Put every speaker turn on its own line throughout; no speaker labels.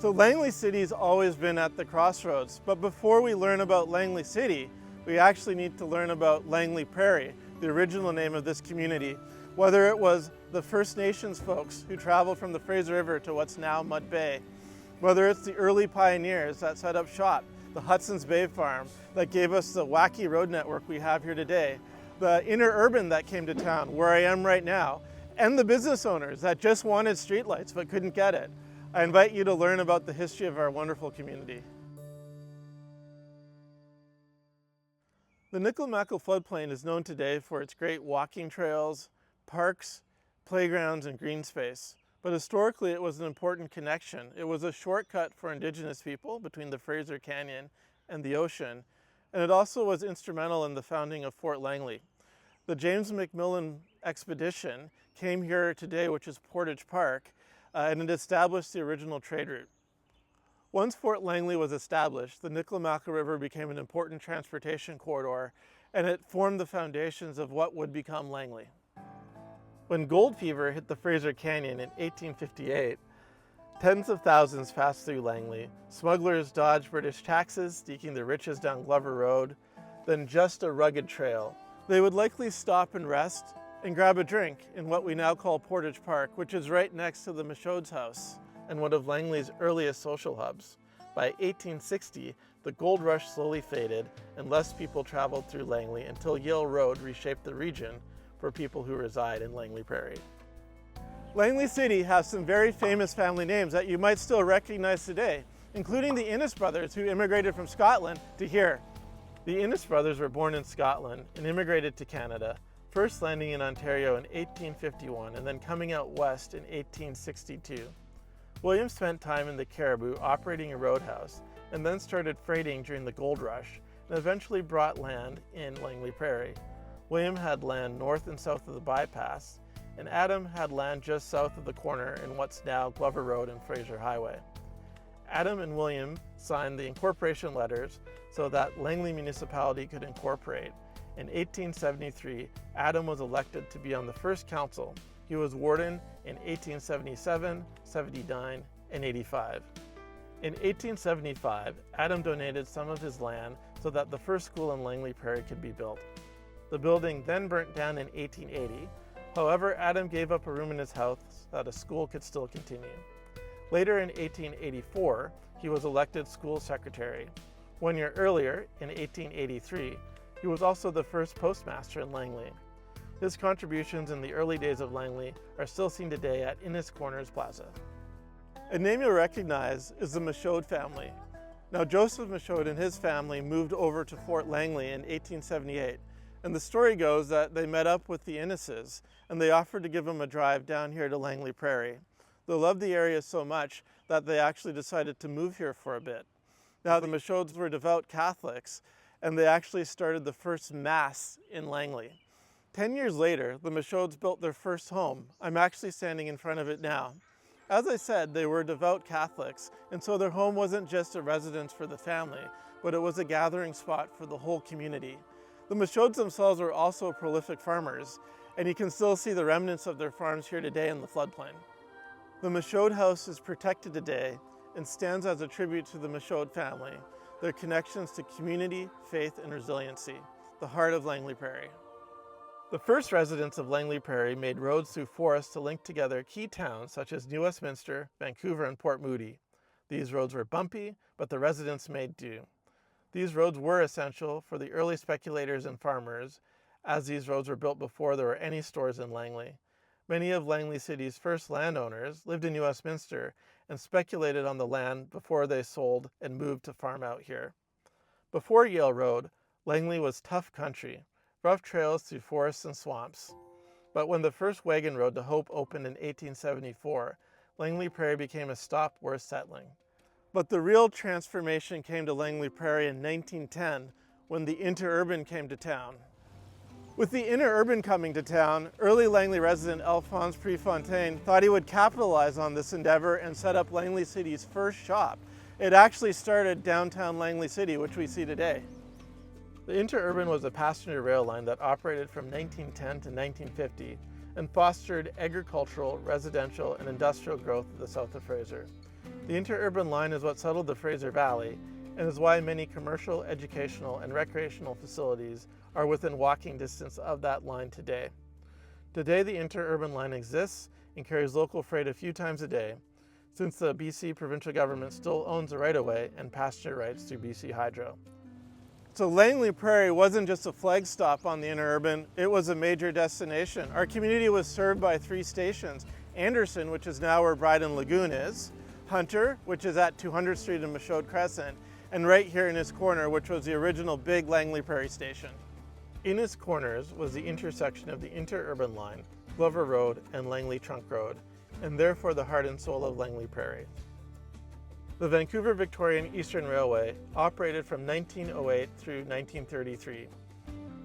So Langley City's always been at the crossroads, but before we learn about Langley City, we actually need to learn about Langley Prairie, the original name of this community, whether it was the First Nations folks who traveled from the Fraser River to what's now Mud Bay, whether it's the early pioneers that set up shop, the Hudson's Bay Farm that gave us the wacky road network we have here today, the Interurban that came to town where I am right now, and the business owners that just wanted streetlights but couldn't get it. I invite you to learn about the history of our wonderful community. The Micahuds floodplain is known today for its great walking trails, parks, playgrounds, and green space. But historically, it was an important connection. It was a shortcut for Indigenous people between the Fraser Canyon and the ocean, and it also was instrumental in the founding of Fort Langley. The James McMillan expedition came here today, which is Portage Park, and it established the original trade route. Once Fort Langley was established, the Micahuds River became an important transportation corridor, and it formed the foundations of what would become Langley. When gold fever hit the Fraser Canyon in 1858, tens of thousands passed through Langley. Smugglers dodged British taxes, sneaking their riches down Glover Road, then just a rugged trail. They would likely stop and rest and grab a drink in what we now call Portage Park, which is right next to the Michaud's house and one of Langley's earliest social hubs. By 1860, the gold rush slowly faded and less people traveled through Langley until Yale Road reshaped the region for people who reside in Langley Prairie. Langley City has some very famous family names that you might still recognize today, including the Innes brothers who immigrated from Scotland to here. The Innes brothers were born in Scotland and immigrated to Canada, first landing in Ontario in 1851 and then coming out west in 1862. William spent time in the Cariboo operating a roadhouse and then started freighting during the gold rush and eventually brought land in Langley Prairie. William had land north and south of the bypass, and Adam had land just south of the corner in what's now Glover Road and Fraser Highway. Adam and William signed the incorporation letters so that Langley Municipality could incorporate. In 1873, Adam was elected to be on the first council. He was warden in 1877, 79, and 85. In 1875, Adam donated some of his land so that the first school in Langley Prairie could be built. The building then burnt down in 1880. However, Adam gave up a room in his house so that a school could still continue. Later in 1884, he was elected school secretary. 1 year earlier, in 1883, he was also the first postmaster in Langley. His contributions in the early days of Langley are still seen today at Innes Corners Plaza. A name you'll recognize is the Michaud family. Now, Joseph Michaud and his family moved over to Fort Langley in 1878, and the story goes that they met up with the Inneses and they offered to give him a drive down here to Langley Prairie. They loved the area so much that they actually decided to move here for a bit. Now, the Michauds were devout Catholics, and they actually started the first Mass in Langley. 10 years later, the Michauds built their first home. I'm actually standing in front of it now. As I said, they were devout Catholics, and so their home wasn't just a residence for the family, but it was a gathering spot for the whole community. The Michauds themselves were also prolific farmers, and you can still see the remnants of their farms here today in the floodplain. The Michaud house is protected today and stands as a tribute to the Michaud family, their connections to community, faith, and resiliency, the heart of Langley Prairie. The first residents of Langley Prairie made roads through forests to link together key towns such as New Westminster, Vancouver, and Port Moody. These roads were bumpy, but the residents made do. These roads were essential for the early speculators and farmers, as these roads were built before there were any stores in Langley. Many of Langley City's first landowners lived in New Westminster and speculated on the land before they sold and moved to farm out here. Before Yale Road, Langley was tough country, rough trails through forests and swamps. But when the first wagon road to Hope opened in 1874, Langley Prairie became a stop worth settling. But the real transformation came to Langley Prairie in 1910 when the Interurban came to town. With the Interurban coming to town, early Langley resident Alphonse Prefontaine thought he would capitalize on this endeavor and set up Langley City's first shop. It actually started downtown Langley City, which we see today. The Interurban was a passenger rail line that operated from 1910 to 1950 and fostered agricultural, residential, and industrial growth of the south of Fraser. The interurban line is what settled the Fraser Valley and is why many commercial, educational, and recreational facilities are within walking distance of that line today. Today, the interurban line exists and carries local freight a few times a day, since the BC provincial government still owns the right-of-way and passenger rights through BC Hydro. So Langley Prairie wasn't just a flag stop on the interurban, it was a major destination. Our community was served by 3 stations: Anderson, which is now where Bryden Lagoon is, Hunter, which is at 200th Street and Michaud Crescent, and right here in his corner, which was the original big Langley Prairie station. In its corners was the intersection of the interurban line, Glover Road, and Langley Trunk Road, and therefore the heart and soul of Langley Prairie. The Vancouver Victorian Eastern Railway operated from 1908 through 1933.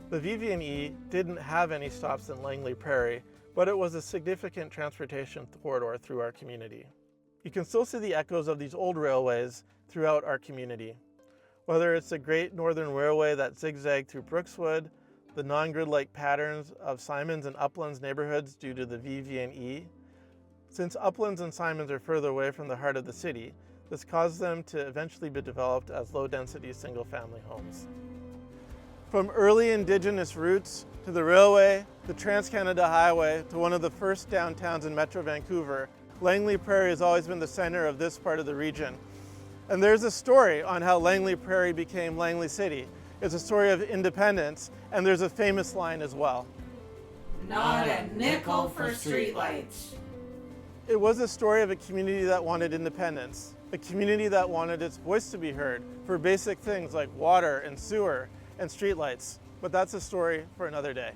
The VV&E didn't have any stops in Langley Prairie, but it was a significant transportation corridor through our community. You can still see the echoes of these old railways throughout our community. Whether it's the Great Northern Railway that zigzagged through Brookswood, the non-grid-like patterns of Simons and Uplands neighborhoods due to the VV&E. Since Uplands and Simons are further away from the heart of the city, this caused them to eventually be developed as low-density single-family homes. From early Indigenous roots to the railway, the Trans-Canada Highway, to one of the first downtowns in Metro Vancouver, Langley Prairie has always been the center of this part of the region. And there's a story on how Langley Prairie became Langley City. It's a story of independence, and there's a famous line as well.
Not a nickel for streetlights.
It was a story of a community that wanted independence, a community that wanted its voice to be heard for basic things like water and sewer and streetlights. But that's a story for another day.